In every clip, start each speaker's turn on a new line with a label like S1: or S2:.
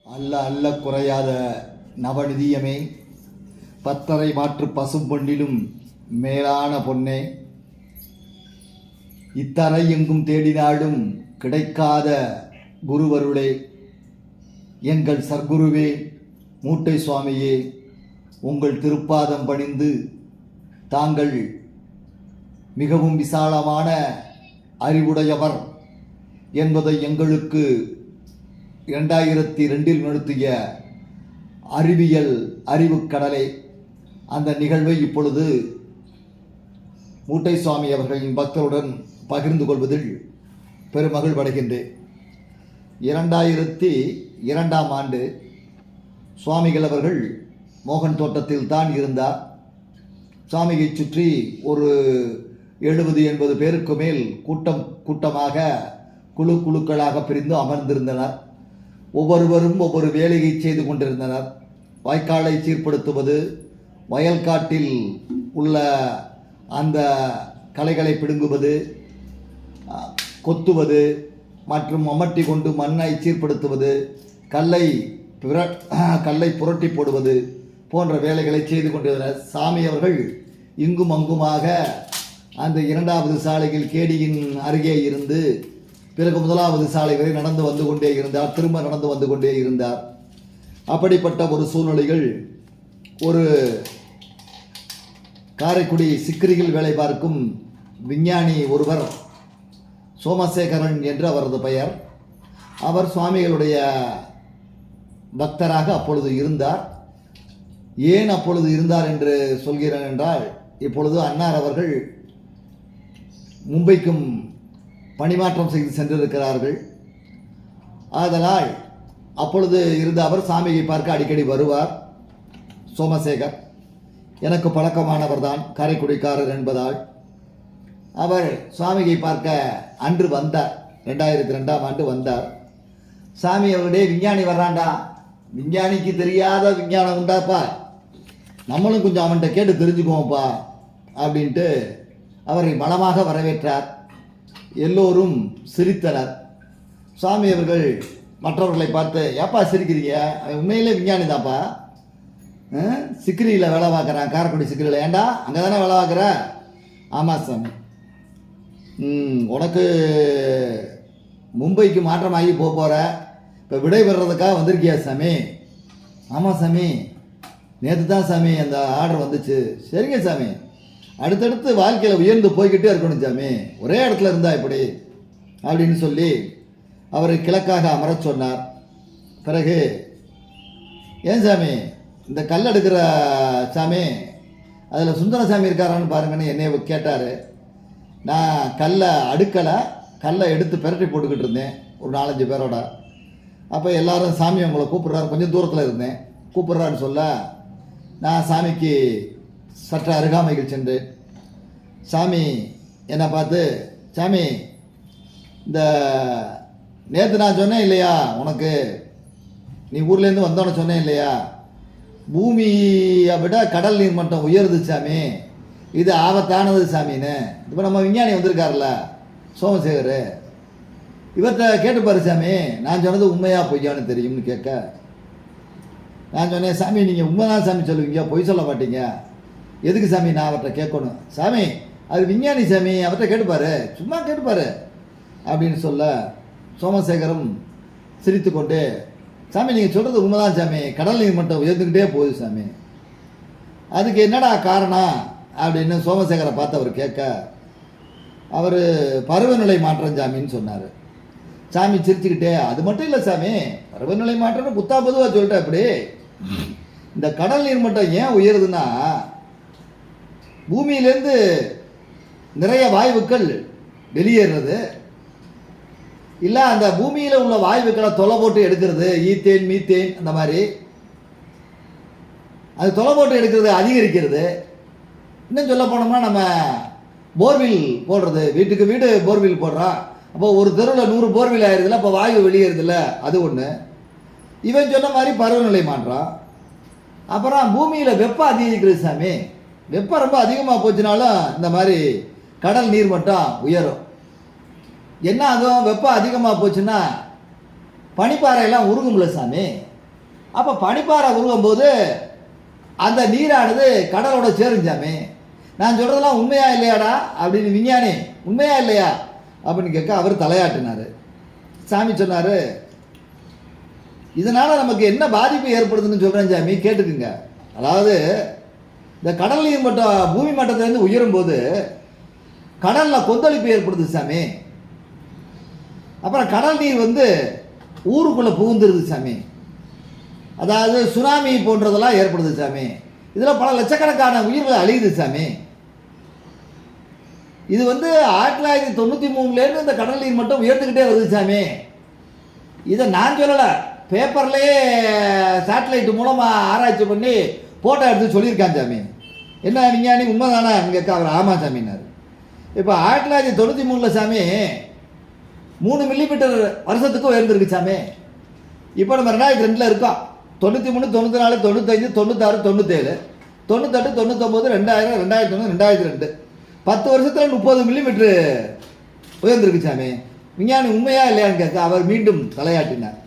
S1: அல்ல அல்ல குறையாத நவநிதியமே, பத்தரை மாற்று பசும் பொன்னிலும் மேலான பொன்னே, இத்தரை எங்கும் தேடினாலும் கிடைக்காத குருவருளே, எங்கள் சர்க்குருவே மூட்டை சுவாமியே, உங்கள் திருப்பாதம் பணிந்து தாங்கள் மிகவும் விசாலமான அறிவுடையவர் என்பதை எங்களுக்கு 2002 நடத்திய அறிவியல் அறிவுக்கடலை அந்த நிகழ்வை இப்பொழுது மூட்டை சுவாமி அவர்களின் பக்தருடன் பகிர்ந்து கொள்வதில் பெருமகிழ் அடைகின்றேன். 2002ஆம் ஆண்டு சுவாமிகள் அவர்கள் மோகன் தோட்டத்தில் தான் இருந்தார். சுவாமியை சுற்றி ஒரு 70-80 பேருக்கு மேல் கூட்டமாக குழுக்களாக பிரிந்து அமர்ந்திருந்தனர். ஒவ்வொருவரும் ஒவ்வொரு வேலையை செய்து கொண்டிருந்தனர். வாய்க்காலை சீர்படுத்துவது, வயல்காட்டில் உள்ள அந்த களைகளை பிடுங்குவது, கொத்துவது மற்றும் அமர்த்தி கொண்டு மண்ணை சீர்படுத்துவது, கல்லை புரட்டி போடுவது போன்ற வேலைகளை செய்து கொண்டிருந்தனர். சாமி அவர்கள் இங்கும் அங்குமாக அந்த 2வது சாலையில் கேடியின் அருகே இருந்து பிறகு 1வது சாலை வரை நடந்து வந்து கொண்டே இருந்தார். திரும்ப நடந்து வந்து கொண்டே இருந்தார். அப்படிப்பட்ட ஒரு சூழ்நிலைகள் ஒரு காரைக்குடி சிக்கிரியில் வேலை பார்க்கும் விஞ்ஞானி ஒருவர், சோமசேகரன் என்று அவரது பெயர், அவர் சுவாமிகளுடைய பக்தராக அப்பொழுது இருந்தார். ஏன் அப்பொழுது இருந்தார் என்று சொல்கிறேன் என்றால், இப்பொழுது அன்னார் அவர்கள் மும்பைக்கும் பணிமாற்றம் செய்து சென்றிருக்கிறார்கள். ஆதலால் அப்பொழுது இருந்த அவர் சாமியை பார்க்க அடிக்கடி வருவார். சோமசேகர் எனக்கு பழக்கமானவர் தான், காரைக்குடிக்காரர் என்பதால் அவர் சுவாமியை பார்க்க அன்று வந்தார். 2002ஆம் ஆண்டு வந்தார். சாமி அவருடைய விஞ்ஞானி வர்றான்டா, விஞ்ஞானிக்கு தெரியாத விஞ்ஞானம் உண்டாப்பா, நம்மளும் கொஞ்சம் அவன்கிட்ட கேட்டு தெரிஞ்சுக்குவோம்ப்பா அப்படின்ட்டு அவரை பலமாக வரவேற்றார். எல்லோரும் சிரித்தனர். சுவாமி அவர்கள் மற்றவர்களை பார்த்து, ஏப்பா சிரிக்கிறீங்க, அவன் உண்மையிலே விஞ்ஞானி தான்ப்பா, சிக்கிரியில் வேலை பார்க்குறான், காரைக்குடி சிக்கிரியில். ஏண்டா அங்கே தானே வேலை பார்க்குற? ஆமாம் சாமி. உனக்கு மும்பைக்கு மாற்றமாகி போகிற, இப்போ விடை பெறுறதுக்காக வந்திருக்கியா சாமி? ஆமாம் சாமி, நேற்று தான் சாமி அந்த ஆர்டர் வந்துச்சு. சரிங்க சாமி, அடுத்தடுத்து வாழ்க்கையில் உயர்ந்து போய்கிட்டே இருக்கணும் சாமி, ஒரே இடத்துல இருந்தா இப்படி அப்படின்னு சொல்லி அவரை கிழக்காக அமரச் சொன்னார். பிறகு, ஏன் சாமி இந்த கல் எடுக்கிற சாமி, அதில் சுந்தரசாமி இருக்காரான்னு பாருங்கன்னு என்னை கேட்டார். நான் கல்லை அடுக்கலை, கல்லை எடுத்து பெரட்டி போட்டுக்கிட்டு இருந்தேன் ஒரு 4-5 பேரோட. அப்போ எல்லாரும் சாமி உங்களை கூப்பிட்றாரு, கொஞ்சம் தூரத்தில் இருந்தேன், கூப்பிட்றான்னு சொல்ல நான் சாமிக்கு சற்று அருகாமைகள் சென்று, சாமி என்னை பார்த்து, சாமி இந்த நேற்று நான் சொன்னேன் இல்லையா உனக்கு, நீ ஊர்லேருந்து வந்தோன்னு சொன்னேன் இல்லையா, பூமியை விட கடல் நீர் மட்டம் உயருது சாமி, இது ஆபத்தானது சாமின்னு. இப்போ நம்ம விஞ்ஞானி வந்திருக்காருல்ல சோமசேகர், இவர்கிட்ட கேட்டுப்பாரு சாமி, நான் சொன்னது உண்மையா பொய்யான்னு தெரியும்னு கேட்க, நான் சொன்னேன், சாமி நீங்கள் உண்மைதான் சாமி சொல்லுவீங்க, பொய் சொல்ல மாட்டீங்க, எதுக்கு சாமி நான் அவர்கிட்ட கேட்கணும்? சாமி அது விஞ்ஞானி சாமி, அவர்கிட்ட கேட்டுப்பாரு, சும்மா கேட்டுப்பாரு அப்படின்னு சொல்ல, சோமசேகரம் சிரித்து கொண்டு, சாமி நீங்கள் சொல்கிறது உண்மைதான் சாமி, கடல் நீர் மட்டம் உயர்ந்துக்கிட்டே போகுது சாமி, அதுக்கு என்னடா காரணம் அப்படின்னு சோமசேகரை பார்த்து அவர் கேட்க, அவர் பருவநிலை மாற்றம் சாமின்னு சொன்னார். சாமி சிரிச்சுக்கிட்டே, அது மட்டும் இல்லை சாமி, பருவநிலை மாற்றம்னு புத்தா பொதுவாக சொல்லிட்டேன். அப்படி இந்த கடல் நீர் மட்டம் ஏன் உயருதுன்னா, பூமியிலேருந்து நிறைய வாயுக்கள் வெளியேறது, இல்லை அந்த பூமியில் உள்ள வாயுக்களை தொலை போட்டு எடுக்கிறது, ஈத்தேன் மீத்தேன் அந்த மாதிரி, அது தொலை போட்டு எடுக்கிறது அதிகரிக்கிறது. இன்னும் சொல்ல போனோம்னா நம்ம போர்வில் போடுறது, வீட்டுக்கு வீடு போர்வில் போடுறோம், அப்போ ஒரு தெருவில் 100 போர்வில் ஆயிடுதுல, அப்போ வாயு வெளியேறுதில்ல, அது ஒன்று. இவன் சொன்ன மாதிரி பருவநிலை மாற்றம். அப்புறம் பூமியில் வெப்பம் அதிகரிக்கிறது சாமி, வெப்பம் ரொம்ப அதிகமாக போச்சுனாலும் இந்த மாதிரி கடல் நீர் மட்டம் உயரும். என்ன ஆகும், வெப்பம் அதிகமாக போச்சுன்னா பனிப்பாறையெல்லாம் உருகும்ல சாமி, அப்போ பனிப்பாறை உருகும் போது அந்த நீரானது கடலோட சேருஞ்சாமே. நான் சொல்கிறதெல்லாம் உண்மையா இல்லையாடா அப்படின்னு விஞ்ஞானி உண்மையா இல்லையா அப்படின்னு கேட்க அவர் தலையாட்டினார். சாமி சொன்னார், இதனால் நமக்கு என்ன பாதிப்பு ஏற்படுதுன்னு சொல்கிறேன் சாமி, கேட்டுக்குங்க. அதாவது இந்த கடல் நீர் மட்டம் பூமி மட்டத்திலேருந்து உயரும் போது கடலில் கொந்தளிப்பு ஏற்படுது சாமி. அப்புறம் கடல் நீர் ஊருக்குள்ளே புகுந்துருது சாமி. அதாவது சுனாமி போன்றதெல்லாம் ஏற்படுது சாமி. இதில் பல லட்சக்கணக்கான உயிர்கள் அழியுது சாமி. இது 1993லேருந்து இந்த கடல் நீர் மட்டும் உயர்ந்துக்கிட்டே வருது சாமி. இதை நான் சொல்லலை, பேப்பர்லேயே சேட்டலைட் மூலமாக ஆராய்ச்சி பண்ணி ஃபோட்டோ எடுத்து சொல்லியிருக்கான் சாமி. என்ன விஞ்ஞானி உண்மைதானே கேட்க அவர் ஆமாம் சாமின்னார். இப்போ 1993 சாமி 3 மில்லிமீட்டர் வருஷத்துக்கும் உயர்ந்துருக்கு சாமி. இப்போ நம்ம 2002 இருக்கோம். 93, 94, 95, 96, 97, 98, 99, 2000, 2001, 2002 10 வருஷத்தில் 30 மில்லிமீட்டர் உயர்ந்திருக்கு சாமி. விஞ்ஞானி உண்மையா இல்லையான்னு கேட்க அவர் மீண்டும் தலையாட்டினார்.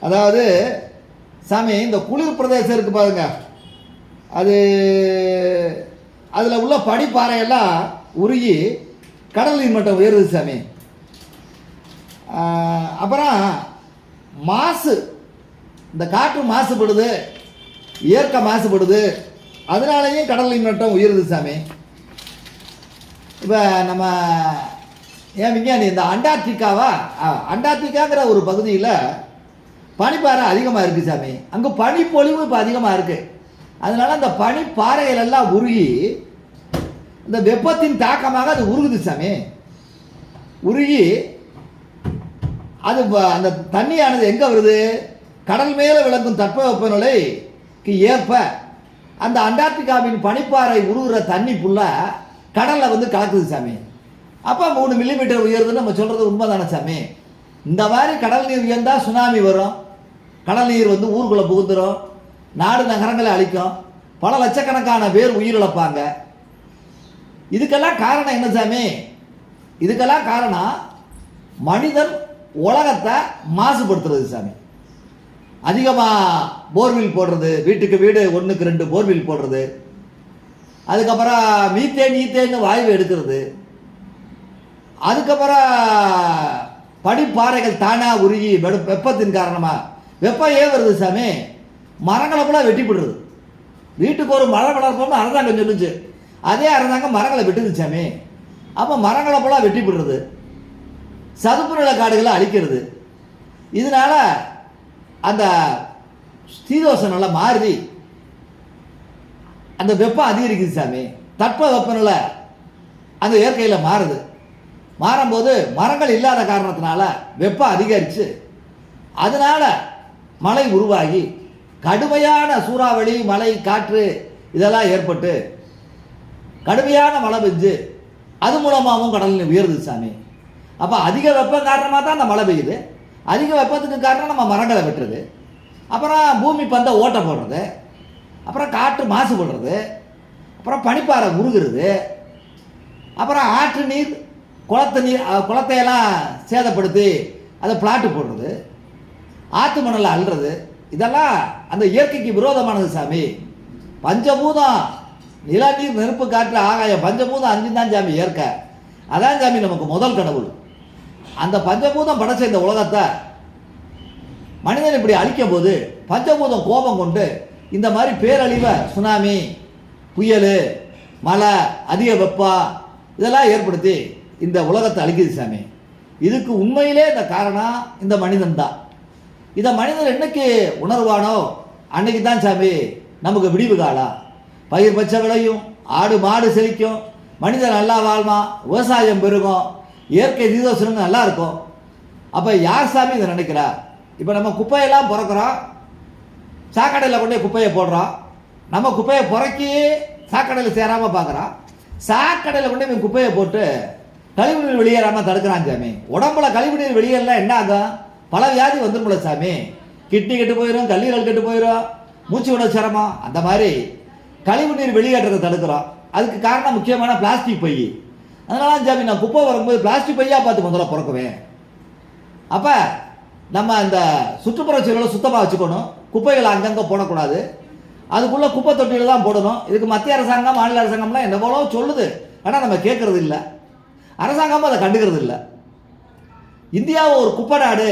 S1: அதாவது சாமி, இந்த குளிர் பிரதேசம் இருக்கு பாருங்க, அதில் உள்ள பனிப்பாறையெல்லாம் உருகி கடல் நீர் மட்டம் உயருது சாமி. அப்புறம் மாசு, இந்த காற்று மாசுபடுது, இயற்கை மாசுபடுது, அதனாலேயும் கடல் நீர் மட்டம் உயருது சாமி. இப்போ நம்ம ஏன் விஞ்ஞானி இந்த அண்டார்டிகாங்கிற ஒரு பகுதியில் பனிப்பாறை அதிகமாக இருக்குது சாமி. அங்கே பனிப்பொழிவு இப்போ அதிகமாக இருக்குது. அதனால் அந்த பனிப்பாறைகள் எல்லாம் உருகி இந்த வெப்பத்தின் தாக்கமாக அது உருகுது சாமி. உருகி அது அந்த தண்ணியானது எங்கே வருது? கடல் மேலே விளக்கும் தட்பவெப்பநிலைக்கு ஏற்ப அந்த அண்டார்டிகாவின் பனிப்பாறை உருகுற தண்ணி ஃபுல்லாக கடலில் கலக்குது சாமி. அப்போ 3 மில்லிமீட்டர் உயருதுன்னு நம்ம சொல்கிறது உண்மைதானே சாமி? இந்த மாதிரி கடல் நீர் உயர்ந்தால் சுனாமி வரும், கடல் நீர் ஊருக்குள்ளே புகுந்துடும், நாடு நகரங்களை அழிக்கும், பல லட்சக்கணக்கான பேர் உயிரிழப்பாங்க. இதுக்கெல்லாம் காரணம் என்ன சாமி? இதுக்கெல்லாம் காரணம் மனிதன் உலகத்தை மாசுபடுத்துறது சாமி. அதிகமாக போர்வில் போடுறது, வீட்டுக்கு வீடு 1க்கு 2 போர்வில் போடுறது, அதுக்கப்புறம் மீத்தேன் வாயு எடுக்கிறது, அதுக்கப்புறம் பனிப்பாறைகள் தானாக உருகி வெப்பத்தின் காரணமாக வெப்பம் ஏன் வருது சாமி? மரங்களை போல வெட்டிப்படுறது. வீட்டுக்கு ஒரு மரம் வளர்ப்போம்னு அரசாங்கம் சொல்லுச்சு, அதே அரசாங்கம் மரங்களை வெட்டுது சாமி. அப்போ மரங்களை போல வெட்டிப்படுறது, சதுப்பு நில காடுகளை அழிக்கிறது. இதனால அந்த சீதோஷநிலை மாறி அந்த வெப்பம் அதிகரிக்குது சாமி. தட்ப வெப்பநிலை அந்த இயற்கையில் மாறுது. மாறும்போது மரங்கள் இல்லாத காரணத்தினால வெப்பம் அதிகரித்து அதனால் மழை உருவாகி கடுமையான சூறாவளி, மழை, காற்று இதெல்லாம் ஏற்பட்டு கடுமையான மழை பெஞ்சு அது மூலமாகவும் கடல் நீர் உயருது சாமி. அப்போ அதிக வெப்பம் காரணமாக தான் அந்த மழை பெய்யுது. அதிக வெப்பத்துக்கு காரணம் நம்ம மரங்களை வெட்டுறது, அப்புறம் பூமி பந்தை ஓட்ட போடுறது, அப்புறம் காற்று மாசுபடுறது, அப்புறம் பனிப்பாறை உருகிறது, அப்புறம் ஆற்று நீர், குளத்தையெல்லாம் சேதப்படுத்தி அதை பிளாட்டு போடுறது, ஆற்று மணலை அள்ளுறது, இதெல்லாம் அந்த இயற்கைக்கு விரோதமானது சாமி. பஞ்சபூதம் நிலநீர், நெருப்பு, காற்று, ஆகாயம், பஞ்சபூதம் 5 தான் சாமி இயற்கை. அதான் சாமி நமக்கு முதல் கடவுள். அந்த பஞ்சபூதம் படைச்ச இந்த உலகத்தை மனிதன் இப்படி அழிக்கும் போது பஞ்சபூதம் கோபம் கொண்டு இந்த மாதிரி பேரழிவை, சுனாமி, புயல், மழை, அதிக வெப்பம் இதெல்லாம் ஏற்படுத்தி இந்த உலகத்தை அழிக்குது சாமி. இதுக்கு உண்மையிலே இந்த காரணம் இந்த மனிதன் தான். இதை மனிதன் என்னைக்கு உணர்வானோ அன்னைக்கு தான் சாமி நமக்கு விடிவு காலம். பயிர் பச்சை விளையும், ஆடு மாடு செழிக்கும், மனிதன் நல்லா வாழ்வான், விவசாயம் பெருகும், இயற்கை சீதோஷணம் நல்லா இருக்கும். அப்போ யார் சாமி இதை நினைக்கிறா? இப்போ நம்ம குப்பையெல்லாம் பிறக்கிறோம், சாக்கடையில் கொண்டு போய் குப்பையை போடுறோம். நம்ம குப்பையை புறக்கி சாக்கடையில் சேராமல் பார்க்குறோம். சாக்கடையில் கொண்டு போய் குப்பையை போட்டு கழிவுநீர் வெளியேறாமல் தடுக்கிறான் சாமி. உடம்புல கழிவுநீர் வெளியேறலாம் என்ன ஆகும்? பல வியாதி வந்துடும்ல சாமி. கிட்னி கெட்டு போயிடும், கல்லீரல் கெட்டு போயிடும், மூச்சு விட சிரமம். அந்த மாதிரி கழிவுநீர் வெளியேற்றத்தை தடுக்கிறோம். அதுக்கு காரணம் முக்கியமான பிளாஸ்டிக் பை. அதனால சாமி நான் குப்பை வரும்போது பிளாஸ்டிக் பையாக பார்த்து முதல்ல பிறக்குவேன். அப்போ நம்ம இந்த சுற்றுப்புற சூழலை சுத்தமாக வச்சுக்கணும், குப்பைகளை அங்கங்கே போடக்கூடாது, அதுக்குள்ளே குப்பை தொட்டியில் தான் போடணும். இதுக்கு மத்திய அரசாங்கம் மாநில அரசாங்கம்லாம் என்ன போல சொல்லுது, ஆனால் நம்ம கேட்கறது இல்லை, அரசாங்கமும் அதை கண்டுக்கிறது இல்லை. இந்தியாவை ஒரு குப்பை நாடு,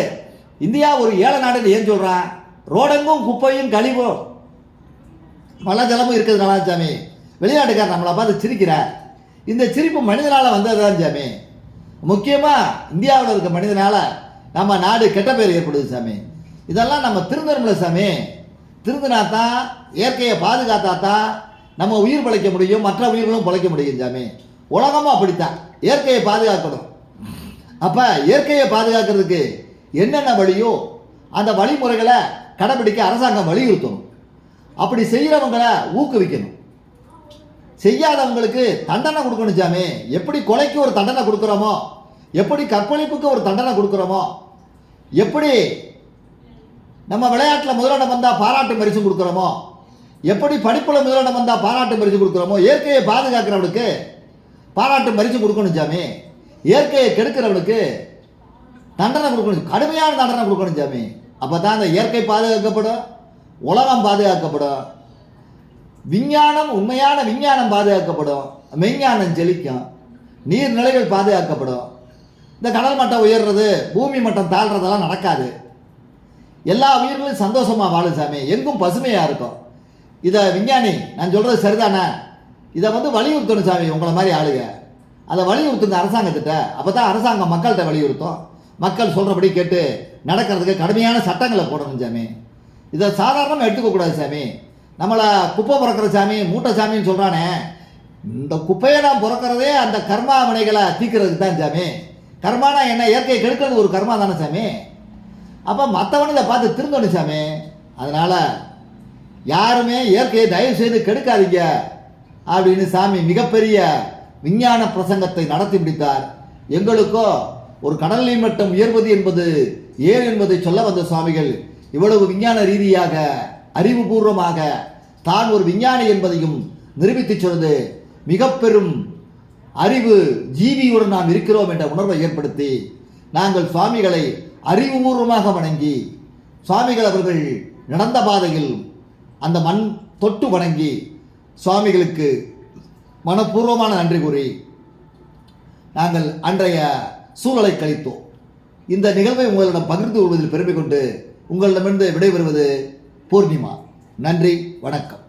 S1: இந்தியா ஒரு ஏழை நாடுன்னு ஏன் சொல்கிறான்? ரோடெங்கும் குப்பையும் கழிவும் மழை ஜலமும் இருக்கிறதுனால சாமி வெளிநாட்டுக்காரர் நம்மளை பார்த்து சிரிக்கிறார். இந்த சிரிப்பு மனிதனால் வந்ததுதான் சாமி. முக்கியமாக இந்தியாவில் இருக்க மனிதனால் நம்ம நாடு கெட்ட பேர் ஏற்படுது சாமி. இதெல்லாம் நம்ம திருந்தணும்ல சாமி. திருந்தினா தான், இயற்கையை பாதுகாத்தா தான் நம்ம உயிர் பிழைக்க முடியும், மற்ற உயிர்களும் பிழைக்க முடியும் சாமி. உலகமும் அப்படித்தான், இயற்கையை பாதுகாக்கணும். அப்போ இயற்கையை பாதுகாக்கிறதுக்கு என்னென்ன வழியோ அந்த வழிமுறைகளை கடைபிடிக்க அரசாங்கம் வலியுறுத்தணும். அப்படி செய்கிறவங்களை ஊக்குவிக்கணும், செய்யாதவங்களுக்கு தண்டனை கொடுக்கணும் சாமி. எப்படி கொலைக்கு ஒரு தண்டனை கொடுக்குறோமோ, எப்படி கற்பழிப்புக்கு ஒரு தண்டனை கொடுக்குறோமோ, எப்படி நம்ம விளையாட்டில் முதலிடம் வந்தால் பாராட்டு பரிசு கொடுக்குறோமோ, எப்படி படிப்பில் முதலிடம் வந்தால் பாராட்டு பரிசு கொடுக்குறோமோ, இயற்கையை பாதுகாக்கிறவனுக்கு பாராட்டு பரிசு கொடுக்கணும் சாமி. இயற்கையை கெடுக்கிறவனுக்கு தண்டனை கொடுக்கணும், கடுமையான தண்டனை கொடுக்கணும் சாமி. அப்போ தான் அந்த இயற்கை பாதுகாக்கப்படும், உலகம் பாதுகாக்கப்படும், விஞ்ஞானம், உண்மையான விஞ்ஞானம் பாதுகாக்கப்படும், மெய்ஞானம் செழிக்கும், நீர்நிலைகள் பாதுகாக்கப்படும். இந்த கடல் மட்டம் உயர்றது, பூமி மட்டம் தாழ்றதெல்லாம் நடக்காது. எல்லா உயிர்களும் சந்தோஷமாக வாழும் சாமி, எங்கும் பசுமையாக இருக்கும். இதை விஞ்ஞானி நான் சொல்கிறது சரிதானே, இதை வலியுறுத்தணும் சாமி. உங்களை மாதிரி ஆளுங்க அதை வலியுறுத்துங்க அரசாங்கத்திட்ட. அப்போ தான் அரசாங்கம் மக்கள்கிட்ட வலியுறுத்தும், மக்கள் சொல்கிறபடி கேட்டு நடக்கிறதுக்கு கடுமையான சட்டங்களை போடணும் சாமி. இதை சாதாரணமாக எடுத்துக்கக்கூடாது சாமி. நம்மளை குப்பை பிறக்கிற சாமி, மூட்டை சாமின்னு சொல்கிறானே, இந்த குப்பையை நான் பிறக்கிறதே அந்த கர்மா வினைகளை தீக்கிறதுக்கு தான் சாமி. கர்மானா என்ன? இயற்கையை கெடுக்கிறது ஒரு கர்மா தானே சாமி. அப்போ மற்றவனு இதை பார்த்து திருந்தணும் சாமி. அதனால் யாருமே இயற்கையை தயவு செய்து கெடுக்காதீங்க அப்படின்னு சாமி மிகப்பெரிய விஞ்ஞான பிரசங்கத்தை நடத்தி முடித்தார். எங்களுக்கோ ஒரு கடல் நீர் மட்டம் உயர்வது என்பது ஏன் என்பதை சொல்ல வந்த சுவாமிகள் இவ்வளவு விஞ்ஞான ரீதியாக அறிவுபூர்வமாக தான் ஒரு விஞ்ஞானி என்பதையும் நிரூபித்து சொன்னது மிக பெரும் அறிவு ஜீவியுடன் நாம் இருக்கிறோம் என்ற உணர்வை ஏற்படுத்தி நாங்கள் சுவாமிகளை அறிவுபூர்வமாக வணங்கி, சுவாமிகள் அவர்கள் நடந்த பாதையில் அந்த மண் தொட்டு வணங்கி சுவாமிகளுக்கு மனப்பூர்வமான நன்றி கூறி நாங்கள் அன்றைய சூழலை கழித்தோம். இந்த நிகழ்வை உங்களிடம் பகிர்ந்து கொள்வதில் பெருமை கொண்டு உங்களிடமிருந்து விடைபெறுவது பூர்ணிமா. நன்றி, வணக்கம்.